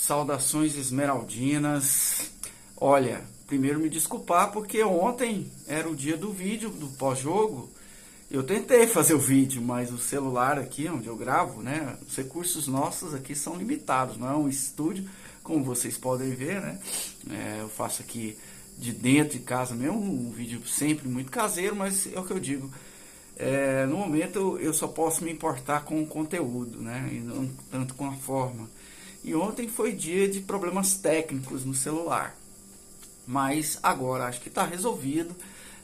Saudações esmeraldinas. Olha, primeiro me desculpar porque ontem era o dia do vídeo do pós-jogo. Eu tentei fazer o vídeo, mas o celular aqui onde eu gravo, né? Os recursos nossos aqui são limitados, não é um estúdio, como vocês podem ver, né? Eu faço aqui de dentro de casa mesmo, um vídeo sempre muito caseiro, mas é o que eu digo. No momento eu só posso me importar com o conteúdo, né? E não tanto com a forma. E ontem foi dia de problemas técnicos no celular. Mas agora acho que está resolvido.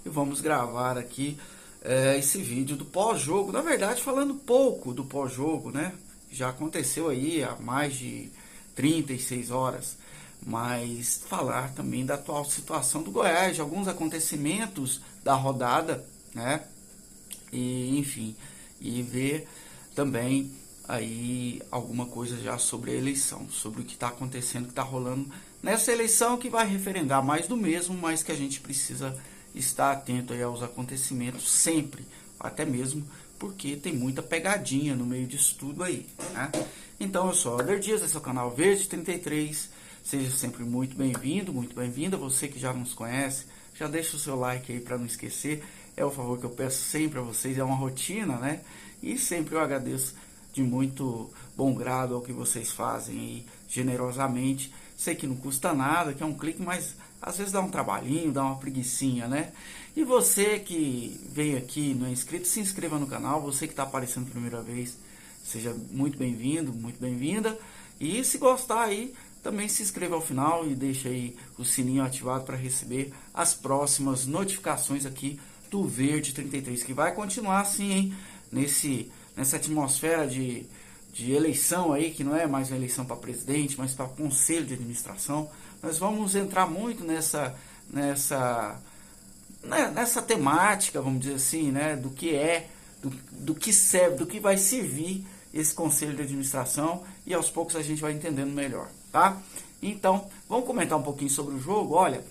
E vamos gravar aqui esse vídeo do pós-jogo. Na verdade, falando pouco do pós-jogo, né? Já aconteceu aí há mais de 36 horas. Mas falar também da atual situação do Goiás, de alguns acontecimentos da rodada, né? E enfim, e ver também aí alguma coisa já sobre a eleição, sobre o que está acontecendo, que está rolando nessa eleição, que vai referendar mais do mesmo, mas que a gente precisa estar atento aí aos acontecimentos sempre, até mesmo porque tem muita pegadinha no meio disso tudo aí, né? Então eu sou Alder Dias, esse é o canal Verde 33, seja sempre muito bem-vindo, muito bem-vinda. Você que já nos conhece, já deixa o seu like aí para não esquecer, é o favor que eu peço sempre a vocês, é uma rotina, né? E sempre eu agradeço de muito bom grado ao que vocês fazem aí, generosamente. Sei que não custa nada, que é um clique, mas às vezes dá um trabalhinho, dá uma preguicinha, né? E você que vem aqui, não é inscrito, se inscreva no canal. Você que está aparecendo pela primeira vez, seja muito bem-vindo, muito bem-vinda. E se gostar aí, também se inscreva ao final e deixa aí o sininho ativado para receber as próximas notificações aqui do Verde 33, que vai continuar assim, hein? Nessa atmosfera de eleição aí, que não é mais uma eleição para presidente, mas para conselho de administração. Nós vamos entrar muito nessa temática, vamos dizer assim, né? Do que serve, do que vai servir esse conselho de administração, e aos poucos a gente vai entendendo melhor, tá? Então, vamos comentar um pouquinho sobre o jogo. Olha,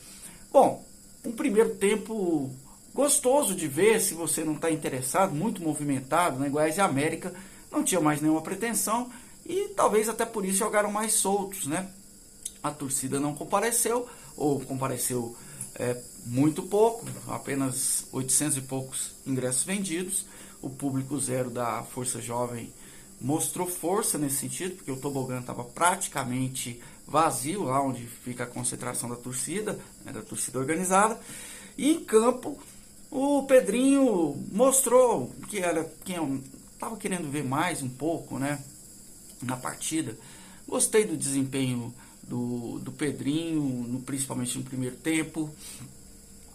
bom, um primeiro tempo gostoso de ver, se você não está interessado, muito movimentado, né? Goiás e América não tinha mais nenhuma pretensão e talvez até por isso jogaram mais soltos, né? A torcida não compareceu, ou compareceu muito pouco, apenas 800 e poucos ingressos vendidos. O público zero da Força Jovem mostrou força nesse sentido, porque o tobogã estava praticamente vazio, lá onde fica a concentração da torcida, né, da torcida organizada. E em campo, o Pedrinho mostrou que era quem eu estava querendo ver mais um pouco, né, na partida. Gostei do desempenho do Pedrinho, principalmente no primeiro tempo.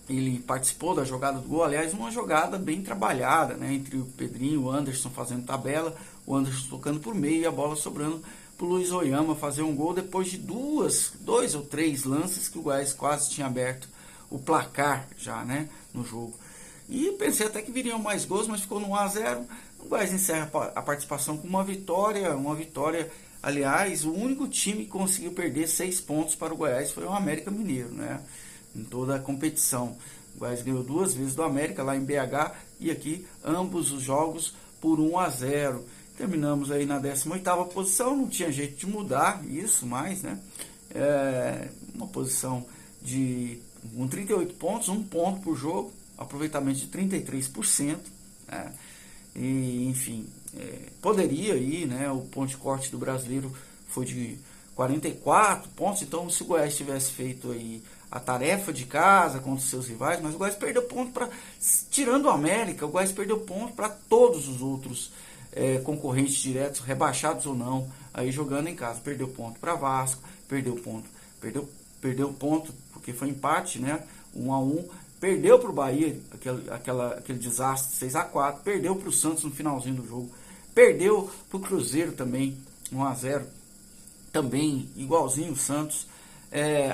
Ele participou da jogada do gol, aliás, uma jogada bem trabalhada, né, entre o Pedrinho e o Anderson fazendo tabela, o Anderson tocando por meio e a bola sobrando para o Luiz Oyama fazer um gol depois de dois ou três lances que o Goiás quase tinha aberto o placar já, né, no jogo. E pensei até que viriam mais gols, mas ficou no 1-0. O Goiás encerra a participação com uma vitória, aliás, o único time que conseguiu perder 6 pontos para o Goiás foi o América Mineiro, né? Em toda a competição. O Goiás ganhou 2 vezes do América lá em BH e aqui ambos os jogos por 1-0. Terminamos aí na 18ª posição, não tinha jeito de mudar isso mais, né? Uma posição com 38 pontos, 1 ponto por jogo, aproveitamento de 33%, né? E, enfim, poderia ir, né? O ponto de corte do brasileiro foi de 44 pontos, então se o Goiás tivesse feito aí a tarefa de casa contra os seus rivais, mas o Goiás perdeu ponto tirando o América, o Goiás perdeu ponto para todos os outros concorrentes diretos, rebaixados ou não, aí jogando em casa. Perdeu ponto para Vasco, perdeu ponto porque foi empate, né? 1-1, perdeu para o Bahia, aquele desastre 6-4, perdeu para o Santos no finalzinho do jogo, perdeu para o Cruzeiro também, 1-0, também igualzinho o Santos.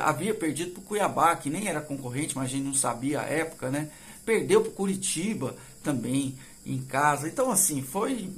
Havia perdido para o Cuiabá, que nem era concorrente, mas a gente não sabia a época, né? Perdeu para o Curitiba também em casa. Então, assim, foi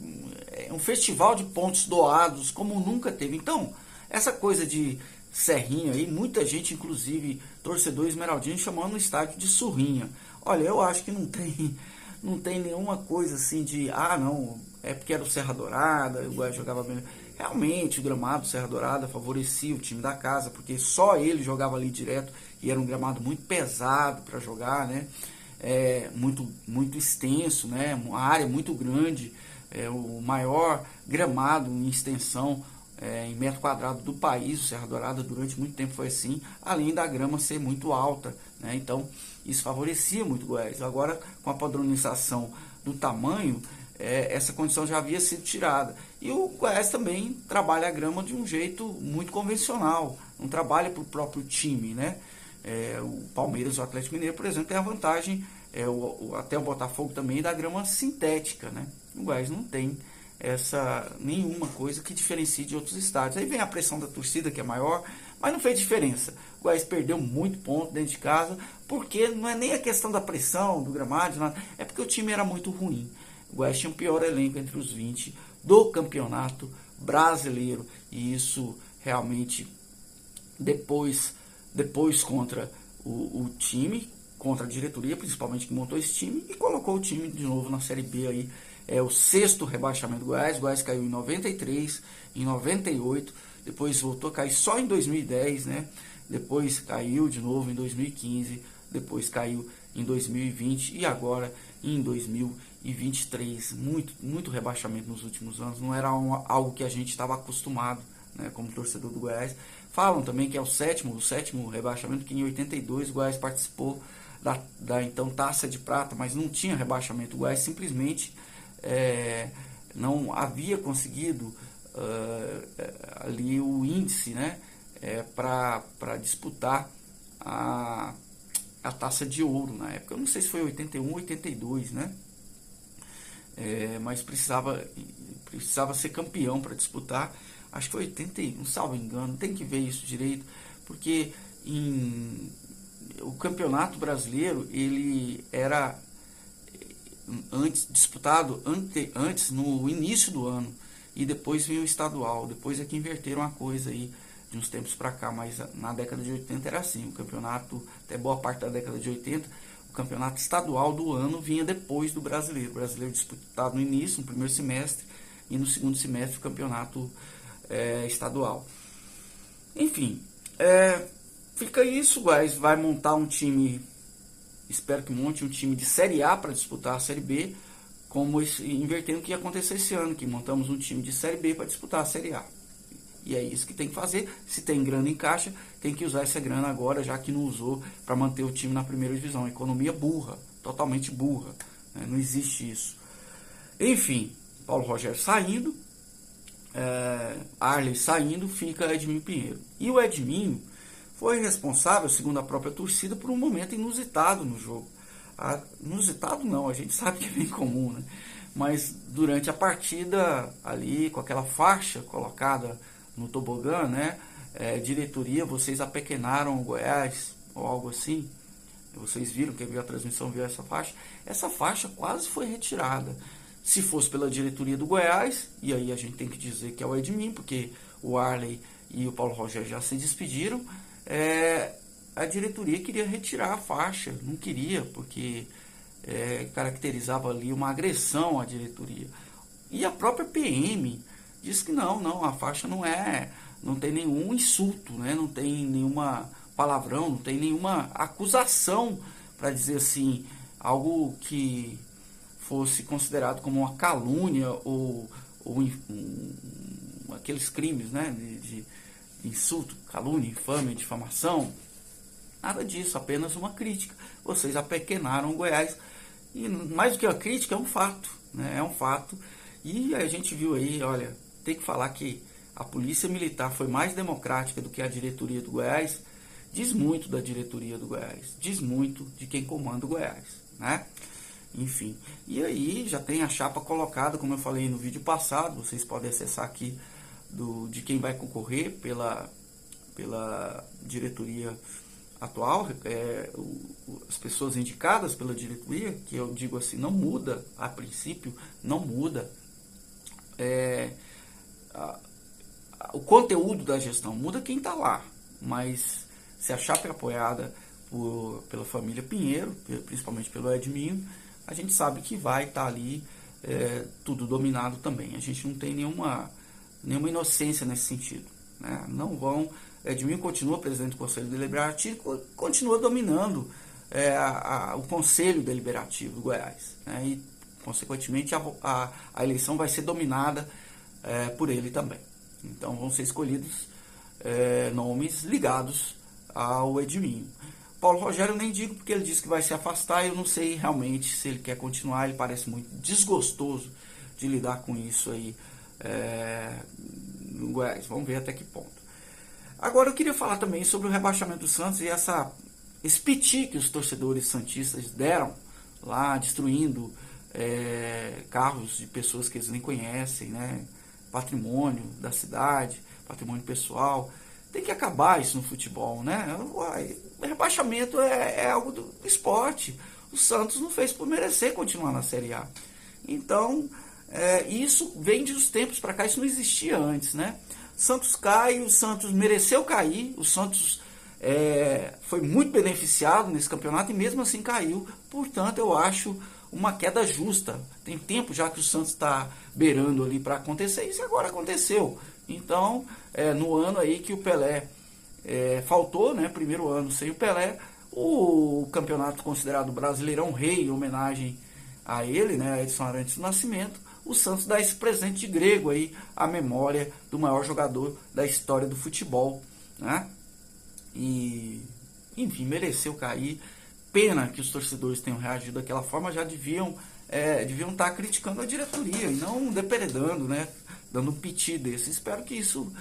um festival de pontos doados como nunca teve. Então, essa coisa de Serrinha aí, muita gente, inclusive torcedor esmeraldino, chamando o estádio de Surrinha. Olha, eu acho que não tem nenhuma coisa assim de, não, é porque era o Serra Dourada, o Goiás jogava bem. realmente o gramado Serra Dourada favorecia o time da casa, porque só ele jogava ali direto, e era um gramado muito pesado para jogar, né? Muito extenso, né? Uma área muito grande, o maior gramado em extensão em metro quadrado do país. O Serra Dourada durante muito tempo foi assim, além da grama ser muito alta, né? Então isso favorecia muito o Goiás. Agora, com a padronização do tamanho, essa condição já havia sido tirada. E o Goiás também trabalha a grama de um jeito muito convencional, não trabalha para o próprio time, né? O Palmeiras e o Atlético Mineiro, por exemplo, tem a vantagem, até o Botafogo também, da grama sintética, né? O Goiás não tem nenhuma coisa que diferencie de outros estádios. Aí vem a pressão da torcida, que é maior, mas não fez diferença. O Goiás perdeu muito ponto dentro de casa, porque não é nem a questão da pressão, do gramado, nada, é porque o time era muito ruim. O Goiás tinha o pior elenco entre os 20 do campeonato brasileiro, e isso realmente depois contra o time, contra a diretoria, principalmente, que montou esse time e colocou o time de novo na Série B aí. É o 6º rebaixamento do Goiás. O Goiás caiu em 93, em 98, depois voltou a cair só em 2010, né? Depois caiu de novo em 2015, depois caiu em 2020 e agora em 2023. Muito rebaixamento nos últimos anos. Não era algo que a gente estava acostumado, né, como torcedor do Goiás. Falam também que é o sétimo rebaixamento, que em 82 o Goiás participou da então Taça de Prata, mas não tinha rebaixamento. O Goiás simplesmente não havia conseguido ali o índice, né, para disputar a Taça de Ouro na época. Eu não sei se foi 81 ou 82, né? Mas precisava ser campeão para disputar. Acho que foi 81, salvo engano, tem que ver isso direito, porque o campeonato brasileiro, ele era disputado antes, no início do ano, e depois veio o estadual. Depois é que inverteram a coisa aí de uns tempos para cá, mas na década de 80 era assim. O campeonato, até boa parte da década de 80, o campeonato estadual do ano vinha depois do brasileiro. O brasileiro disputado no início, no primeiro semestre, e no segundo semestre o campeonato estadual. Enfim, fica isso. O Goiás vai montar um time, espero que monte um time de Série A para disputar a Série B, invertendo o que ia acontecer esse ano, que montamos um time de Série B para disputar a Série A. E é isso que tem que fazer. Se tem grana em caixa, tem que usar essa grana agora, já que não usou para manter o time na primeira divisão. Economia burra, totalmente burra, né? Não existe isso. Enfim, Paulo Rogério saindo, Arley saindo, fica Edminho Pinheiro. E o Edminho foi responsável, segundo a própria torcida, por um momento inusitado no jogo. Inusitado não, a gente sabe que é bem comum, né? Mas durante a partida, ali com aquela faixa colocada no tobogã, né? Diretoria, vocês apequenaram o Goiás, ou algo assim. Vocês viram, quem viu a transmissão viu essa faixa. Essa faixa quase foi retirada. Se fosse pela diretoria do Goiás, e aí a gente tem que dizer que é o Edminho, porque o Arley e o Paulo Rogério já se despediram, a diretoria queria retirar a faixa, não queria, porque caracterizava ali uma agressão à diretoria. E a própria PM disse que não, a faixa não tem nenhum insulto, né? Não tem nenhuma palavrão, não tem nenhuma acusação, para dizer assim, algo que fosse considerado como uma calúnia ou aqueles crimes, né, de insulto, calúnia, infâmia, difamação. Nada disso, apenas uma crítica. Vocês apequenaram o Goiás. E mais do que uma crítica, é um fato, né? É um fato. E a gente viu aí, olha, tem que falar que a polícia militar foi mais democrática do que a diretoria do Goiás. Diz muito da diretoria do Goiás, diz muito de quem comanda o Goiás, né? Enfim, e aí já tem a chapa colocada, como eu falei no vídeo passado. Vocês podem acessar aqui de quem vai concorrer pela diretoria atual, as pessoas indicadas pela diretoria, que eu digo assim, não muda, a princípio não muda o conteúdo da gestão, muda quem está lá, mas se a chapa é apoiada pela família Pinheiro, principalmente pelo Edminho, a gente sabe que vai estar ali tudo dominado também. A gente não tem nenhuma inocência nesse sentido, né? Não vão. Edminho continua presidente do Conselho Deliberativo, continua dominando o Conselho Deliberativo do Goiás, né? E, consequentemente, a eleição vai ser dominada por ele também. Então, vão ser escolhidos nomes ligados ao Edminho. Paulo Rogério eu nem digo, porque ele disse que vai se afastar. Eu não sei realmente se ele quer continuar. Ele parece muito desgostoso de lidar com isso aí no Goiás. Vamos ver até que ponto. Agora eu queria falar também sobre o rebaixamento do Santos e esse piti que os torcedores santistas deram lá, destruindo carros de pessoas que eles nem conhecem, né? Patrimônio da cidade, patrimônio pessoal. Tem que acabar isso no futebol, né? O rebaixamento é algo do esporte. O Santos não fez por merecer continuar na Série A. Então, isso vem dos tempos para cá, isso não existia antes, né? Santos cai, o Santos mereceu cair, o Santos foi muito beneficiado nesse campeonato e mesmo assim caiu. Portanto, eu acho uma queda justa. Tem tempo já que o Santos está beirando ali para acontecer, isso agora aconteceu. Então, no ano aí que o Pelé faltou, né, primeiro ano sem o Pelé, o campeonato considerado Brasileirão Rei, em homenagem a ele, né, a Edson Arantes do Nascimento, o Santos dá esse presente de grego aí à memória do maior jogador da história do futebol, né? E, enfim, mereceu cair. Pena que os torcedores tenham reagido daquela forma, já deviam estar criticando a diretoria e não depredando, né? Dando um piti desse. Espero que isso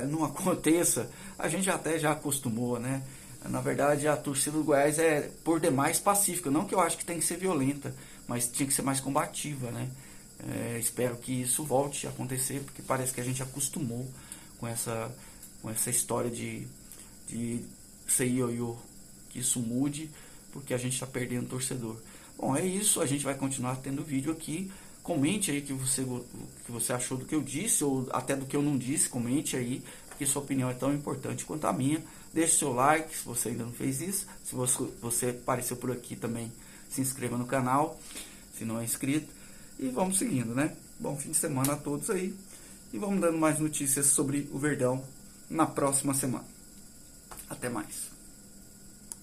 não aconteça. A gente até já acostumou, né? Na verdade, a torcida do Goiás é por demais pacífica. Não que eu acho que tem que ser violenta, mas tinha que ser mais combativa, né? Espero que isso volte a acontecer, porque parece que a gente acostumou com essa história de ser ioiô, que isso mude, porque a gente está perdendo torcedor. Bom, é isso, a gente vai continuar tendo vídeo aqui. Comente aí o que você achou do que eu disse, ou até do que eu não disse, comente aí, porque sua opinião é tão importante quanto a minha. Deixe seu like, se você ainda não fez isso. Se você apareceu por aqui também, se inscreva no canal, se não é inscrito. E vamos seguindo, né? Bom fim de semana a todos aí. E vamos dando mais notícias sobre o Verdão na próxima semana. Até mais.